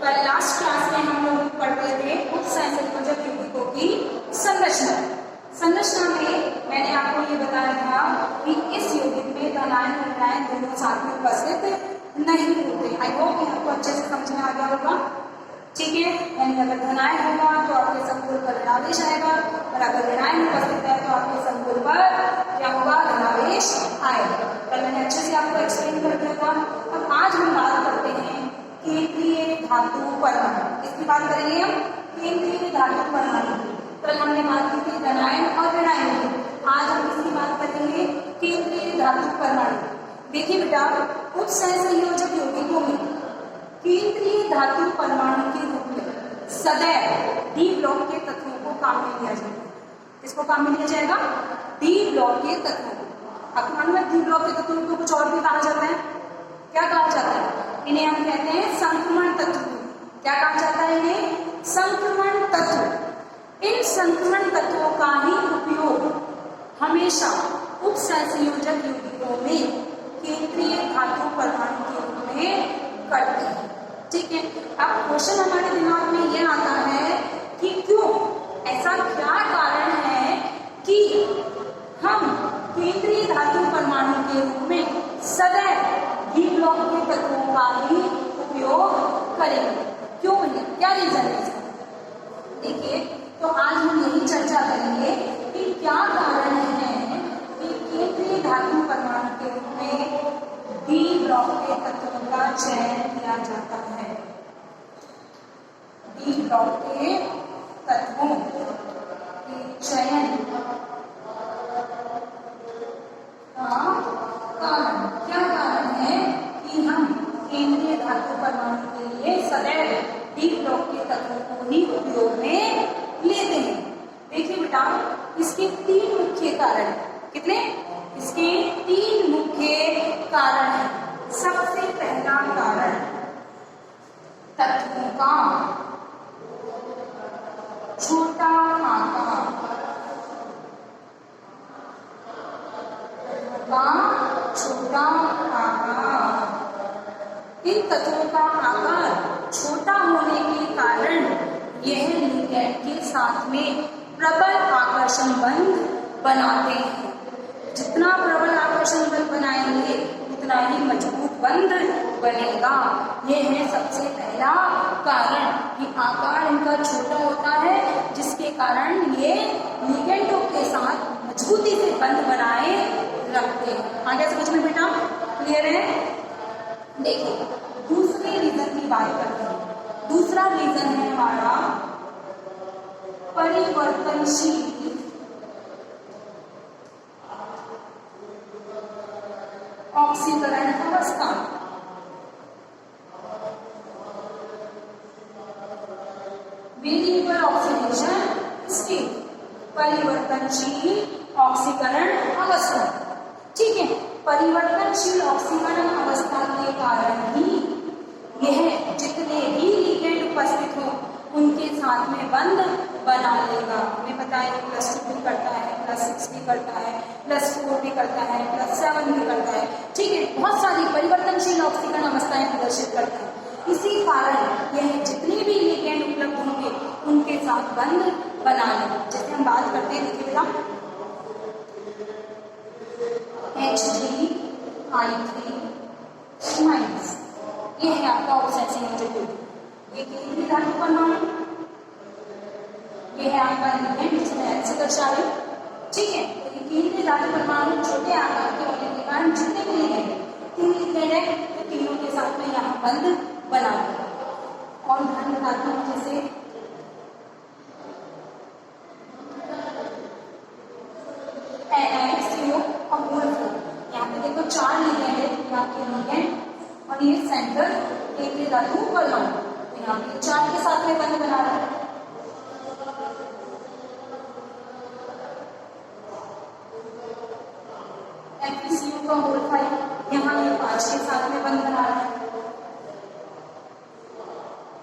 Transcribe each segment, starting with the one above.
कल last class में हम लोग पढ़ रहे थे उत्संयोजक यौगिकों की संरचना। संरचना में मैंने आपको ये बताया था कि इस यौगिक में धनायन और ऋणायन दोनों साथ में उपस्थित नहीं होते। आई होप ये आपको अच्छे से समझ में आ गया होगा। ठीक है, यानी अगर धनायन होगा तो आपके संकुल पर ऋणावेश आएगा और अगर ऋणायन उपस्थित है तो आपके संकुल पर क्या होगा, धनावेश आएगा। कल मैंने अच्छे से आपको एक्सप्लेन कर दिया था। अब आज हम बात करते हैं केंद्रीय धातु परमाणु। किसकी बात करेंगे हम? केंद्रीय धातु परमाणु। कल हमने बात की थी धनायन और ऋणायन की। आज हम किसकी बात करेंगे? केंद्रीय धातु परमाणु। देखिए बेटा, उत्संयोजक यौगिकों में केंद्रीय धातु परमाणु के रूप में सदैव डी ब्लॉक के तत्वों को काम में लिया जाएगा। किसको काम में लिया जाएगा? डी ब्लॉक के तत्वों को। आपको मालूम है डी ब्लॉक के तत्वों को कुछ और भी कहा जाता है। क्या कहा जाता है? इन्हें हम कहते हैं संक्रमण तत्व। क्या कहा जाता है इन्हें? संक्रमण तत्व। इन संक्रमण तत्वों का ही उपयोग हमेशा उत्संयोजक यौगिकों में केंद्रीय धातु परमाणु के रूप में करते हैं। ठीक है, अब क्वेश्चन हमारे दिमाग में यह आता है कि क्यों, ऐसा क्या कारण है कि हम केंद्रीय धातु परमाणु के रूप में सदैव डी ब्लॉक के तत्वों का ही उपयोग करेंगे? क्यों भैया, क्या रीजन है इसका? देखिए, तो आज हम यही चर्चा करेंगे कि क्या कारण है कि केंद्रीय धातु परमाणु के रूप में डी ब्लॉक के तत्वों का चयन किया जाता है। डी ब्लॉक के तत्वों के चयन का कारण, क्या कारण है कि हम केंद्रीय धातु परमाणु के लिए सदैव डी ब्लॉक के तत्वों को ही उपयोग में लेते हैं? देखिए बेटा, इसके तीन मुख्य कारण। कितने? इसके तीन मुख्य कारण हैं। सबसे पहला कारण तत्वों का छोटा आकार। छोटा आकार। इन तत्वों का आकार छोटा होने के कारण यह लिगैंड के साथ में प्रबल आकर्षण बंध बनाते हैं। जितना प्रबल आकर्षण बल बनाएंगे उतना ही मजबूत बंध बनेगा। यह है सबसे पहला कारण कि आकार इनका छोटा होता है, जिसके कारण ये लिगेंडों के साथ मजबूती से बंध बनाए रखते हैं। आगे समझ में बेटा क्लियर है? देखिए, दूसरे रीजन की बात करते हैं। दूसरा रीजन है हमारा परिवर्तनशील ऑक्सीकरण अवस्था। वेरिएबल ऑक्सीडेशन स्टेट, परिवर्तनशील ऑक्सीकरण अवस्था। ठीक है, परिवर्तनशील ऑक्सीकरण अवस्था के कारण ही यह जितने भी लिगेंड उपस्थित हो उनके साथ में बंध बना लेगा। हमें पता है +2 भी करता है, +6 भी करता है, +4 भी करता है, +7 भी करता है। ठीक है, बहुत सारी परिवर्तनशील ऑक्सीकरण अवस्थाएं प्रदर्शित करता है। इसी कारण यह जितने भी लिगेंड उपलब्ध होंगे उनके साथ बंध बना लेगा। जैसे हम बात करते हैं, देखिए बेटा, H3I3-, ये है आपका उत्संयोजक यौगिक। ये केंद्रीय धातु परमाणु, ये है आपका लिगेंड जिसमें H से दर्शावे। ठीक है, तो ये केंद्रीय धातु परमाणु छोटे आकार के होने के कारण जितने भी लिगेंड, तीन लिगेंड है तो तीनों के साथ में यहाँ बंध बना लेगा। और ध्यान बताती हूँ, जैसे और वोल्फ्राम, यहाँ पे देखो 4 लिगेंड है, आपके लिगेंड और ये सेंटर केंद्रीय धातु परमाणु, तो यहाँ पे 4 के साथ में बंध बना रहा है। FeCO का वोल्फ्राम, यहाँ ये 5 के साथ में बंध बना रहा है।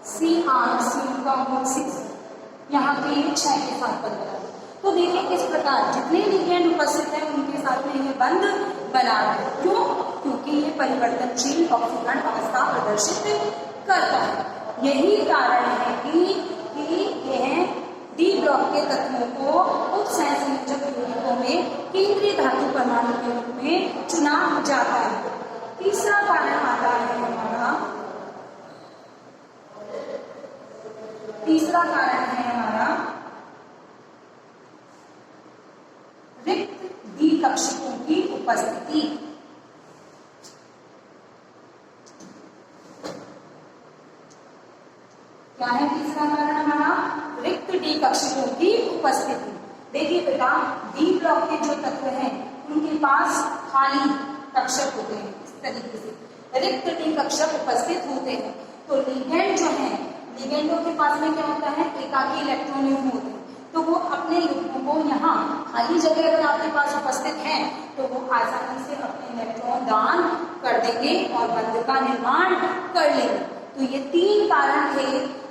CrCO का वोल्फ्राम, यहाँ पे ये 6 के साथ बंध बना रहा है। तो देखिए इस प्रकार जितने लिगेंड उपस्थित हैं उनके साथ में ये बंध बना रहा है। क्यों? क्योंकि ये परिवर्तनशील ऑक्सीकरण अवस्था प्रदर्शित करता है। यही कारण है कि यह डी ब्लॉक के तत्वों को उप सहसंयोजक यौगिकों में केंद्रीय धातु परमाणु के रूप में चुना जाता है। तीसरा कारण आता है हमारा, तीसरा कारण है हमारा रिक्त द्विकक्षकों की उपस्थिति। क्या है तीसरा कारण हमारा? रिक्त द्विकक्षकों की उपस्थिति। देखिए बेटा, डी ब्लॉक के जो तत्व हैं उनके पास खाली कक्षक होते हैं, इस तरीके से रिक्त द्विकक्षक उपस्थित होते हैं। तो लिगेंड जो है, लिगेंडों के पास में क्या होता है? एकाकी इलेक्ट्रॉन युग्म होते हैं। तो वो अपने युग्मों को यहाँ खाली जगह अगर आपके पास उपस्थित है तो वो आसानी से अपने इलेक्ट्रॉन दान कर देंगे और बंध का निर्माण कर लेंगे। तो ये तीन कारण थे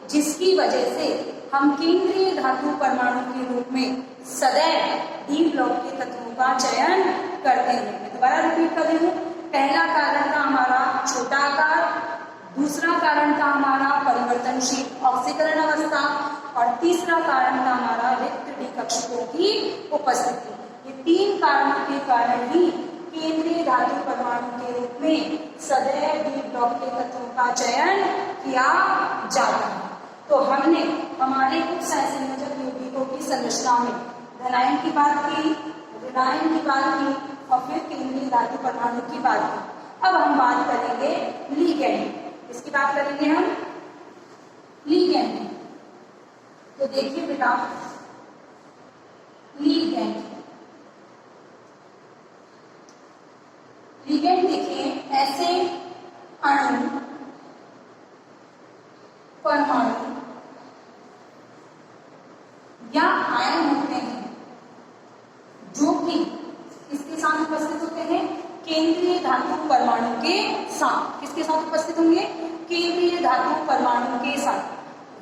जिसकी वजह से हम केंद्रीय धातु परमाणु के रूप में सदैव डी ब्लॉक के तत्वों का चयन करते हैं। मैं दोबारा रिपीट कर रही हूँ। पहला कारण था हमारा छोटा आकार, दूसरा कारण था हमारा परिवर्तनशील ऑक्सीकरण अवस्था और तीसरा कारण था हमारा रिक्त द्विकक्षकों की उपस्थिति। ये तीन कारणों के कारण ही केंद्रीय धातु परमाणु के रूप में सदैव डी ब्लॉक के तत्वों का चयन किया जाता है। तो हमने हमारे उप सहसंयोजक यौगिकों की संरचना में धनायन की बात की, ऋणायन की बात की और फिर केंद्रीय धातु परमाणु की बात की। अब हम बात करेंगे लिगेंड। इसकी बात करेंगे हम लिगेंड। तो देखिए बेटा, लिगेंड, लिगेंड देखिए ऐसे अणु, परमाणु या आयन होते हैं जो कि इसके साथ उपस्थित होते हैं केंद्रीय धातु परमाणु के साथ। किसके साथ उपस्थित होंगे? केंद्रीय धातु परमाणु के साथ।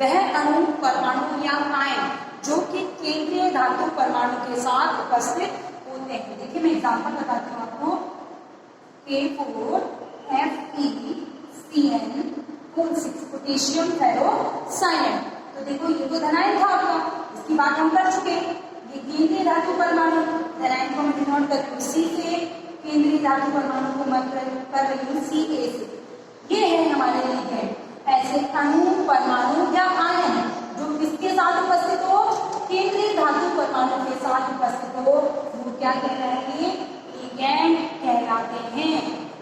वह अणु, परमाणु या आयन जो कि केंद्रीय धातु परमाणु के साथ उपस्थित होते हैं। देखिए मैं एग्जांपल बताती हूँ आपको। K4FeCN6 potassium फेरोसाइनेट। तो देखो ये तो धनायन था आपका, इसकी बात हम कर चुके। ये केंद्रीय धातु परमाणु, धनायन को मैं डिनोट कर रही हूँ C से, केंद्रीय धातु परमाणु को मैं कर रही हूँ Ca से। ये है हमारे लिगेंड। ऐसे अणु, परमाणु या आयन जो किसके साथ उपस्थित हो? केंद्रीय धातु परमाणु के साथ उपस्थित हो, वो क्या कहलाएंगे? लिगेंड कहलाते हैं।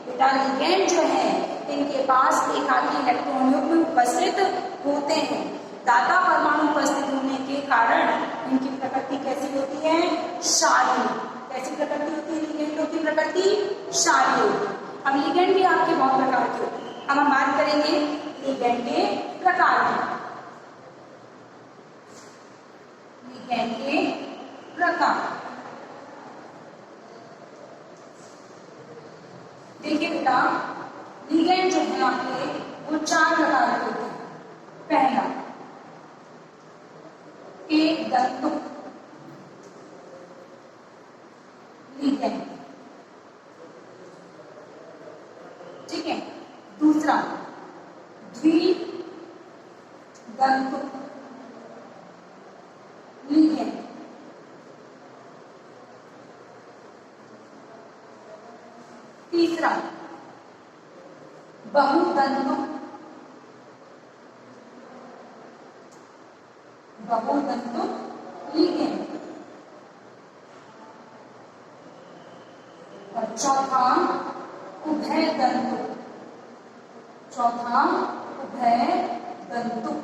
बेटा लिगेंड जो है इनके पास एकाकी इलेक्ट्रॉन युग्म उपस्थित होते हैं। दाता परमाणु उपस्थित होने के कारण इनकी प्रकृति कैसी होती है? क्षारीय। कैसी प्रकृति होती है लिगेंडों की? प्रकृति क्षारीय होती है। अब लिगेंड भी आपके बहुत प्रकार के होते हैं। अब हम बात करेंगे लिगेंड के प्रकार की। लिगेंड के प्रकार देखिए बेटा, लिगेंड जो है आपके वो चार प्रकार के होते हैं। पहला एक दंतुक लिगेंड, ठीक है। दूसरा द्विदंतुक लिगेंड, तीसरा बहुदंतुक लिगेंड और चौथा उभयदंतुक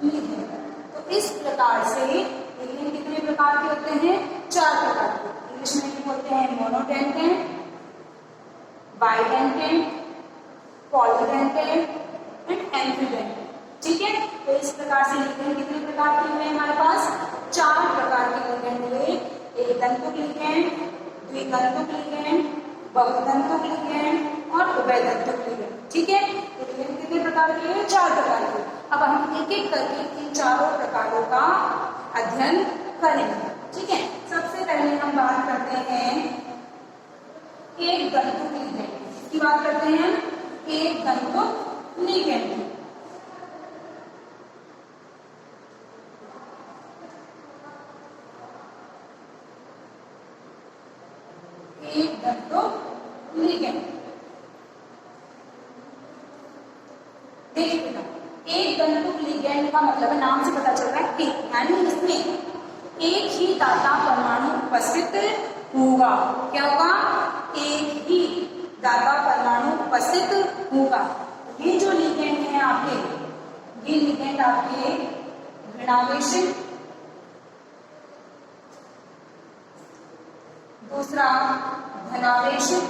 लिगेंड। तो इस प्रकार से लिगेंड कितने प्रकार के होते हैं? चार प्रकार के। इंग्लिश में बोलते हैं मोनोडेंटेंट, बाइडेंटेंट, पॉलीडेंटेंट एंड एम्फीडेंटेंट। ठीक है। तो इस प्रकार से लिगेंड कितने प्रकार के हुए हमारे पास? चार प्रकार के लिगेंड हुए। एक दंतुक लिगेंड, द्विदंतुक लिगेंड, बहुदंतुक लिगेंड और उभयदंतुक लिगेंड। ठीक है। तो लिगेंड कितने प्रकार के हैं? चार प्रकार के। अब हम एक एक करके इन चारों प्रकारों का अध्ययन करेंगे। ठीक है। सबसे पहले हम बात करते हैं एक दंतुक लिगेंड की बात करते हैं। एक तंतु लिगेंड। एक तंतु लिगेंड। देखिए बेटा, एक तंतु लिगेंड का मतलब है, नाम से पता चल रहा है कि यानी इसमें एक ही दाता परमाणु उपस्थित होगा। क्या होगा? एक ही दाता परमाणु उपस्थित होगा। ये जो लिगेंड है आपके, ये लिगेंड आपके ऋणावेशित, दूसरा धनावेशित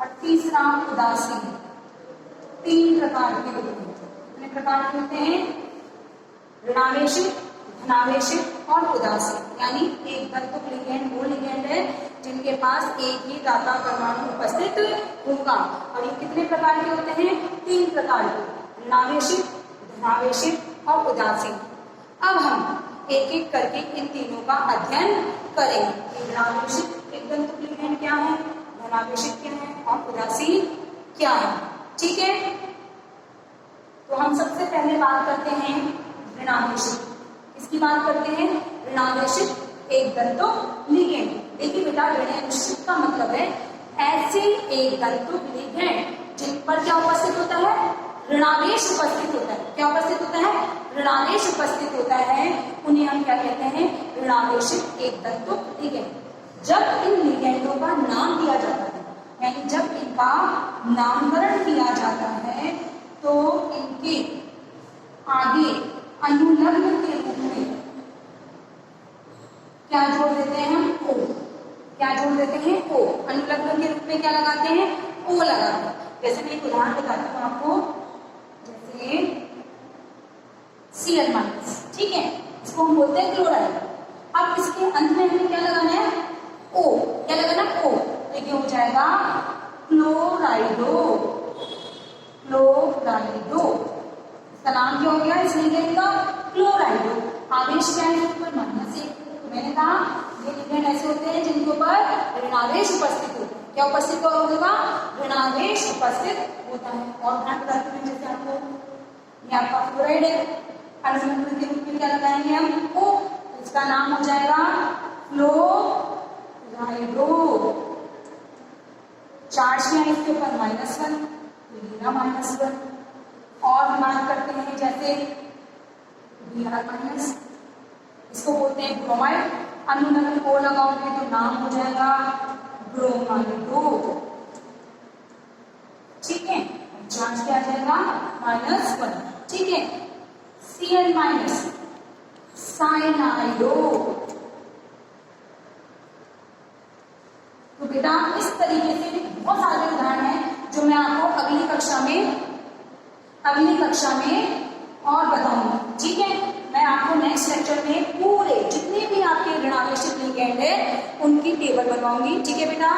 और तीसरा उदासीन। तीन प्रकार के होते हैं। कितने प्रकार के होते हैं? ऋणावेशित, धनावेशित और उदासीन। यानी एक तंतु लिगेंड वो लिगेंड है जिनके पास एक ही दाता परमाणु उपस्थित होगा। और ये कितने प्रकार के होते हैं? तीन प्रकार के, ऋणावेशित, धनावेशित और उदासीन। अब हम एक एक करके इन तीनों का अध्ययन करेंगे। ऋणावेशित एक तंतु लिगेंड क्या है, धनावेशित क्या है और उदासीन क्या है। ठीक है, तो हम सबसे पहले बात करते हैं ऋणावेशित। इसकी बात करते हैं ऋणावेशित एक तंतु लिगेंड। देखिए बेटा, ऋणावेशित का मतलब है ऐसे एक तंतु लिगेंड जिन पर क्या उपस्थित होता है? ऋणावेश उपस्थित होता है। क्या उपस्थित होता है? ऋणावेश उपस्थित होता है। उन्हें हम क्या कहते हैं? ऋणावेशित एक तंतु लिगेंड। जब इन लिगेंडों का नाम दिया जाता है, यानी जब इनका नामकरण किया जाता है, तो इनके आगे अनुलग्न के रूप में क्या जोड़ देते हैं हम? ओ। क्या जोड़ देते हैं? ओ। अनुलग्न के रूप में क्या लगाते हैं? ओ लगाते हैं। जैसे मैं एक उदाहरण बताती हूँ आपको, जैसे Cl-, ठीक है, इसको हम बोलते हैं क्लोराइड। अब इसके अंत में हमें क्या लगाना है? ओ। क्या लगाना? ओ। देखिए हो जाएगा क्लोराइडो। क्लोराइडो, इसका नाम क्या हो गया इस लिगेंड का? क्लोराइडो। आवेश क्या है इसके ऊपर? -1। मैंने कहा ये लिगेंड ऐसे होते हैं जिनके ऊपर ऋणावेश उपस्थित होता है। क्या उपस्थित होगा? ऋणावेश उपस्थित होता है। और ध्यान रखते हैं, जैसे आपको ये आपका फ्लोराइड है, अनुलग्न के रूप में क्या लगाएंगे हम? ओ। इसका नाम हो जाएगा फ्लोराइडो। चार्ज क्या है इसके ऊपर? -1, -1। और हम बात करते हैं जैसे Br-, इसको बोलते हैं ब्रोमाइड। अनुलग्न को लगाओगे तो नाम हो जाएगा ब्रोमाइडो। ठीक है, चार्ज क्या आ जाएगा? -1। ठीक है, Cl-, साइनाइडो। तो बेटा इस तरीके से बहुत सारे उदाहरण हैं जो मैं आपको अगली कक्षा में और बताऊंगी। ठीक है, मैं आपको नेक्स्ट लेक्चर में पूरे जितने भी आपके ऋणावेशित लिगेंड है उनकी टेबल बनवाऊंगी। ठीक है बेटा,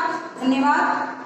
धन्यवाद।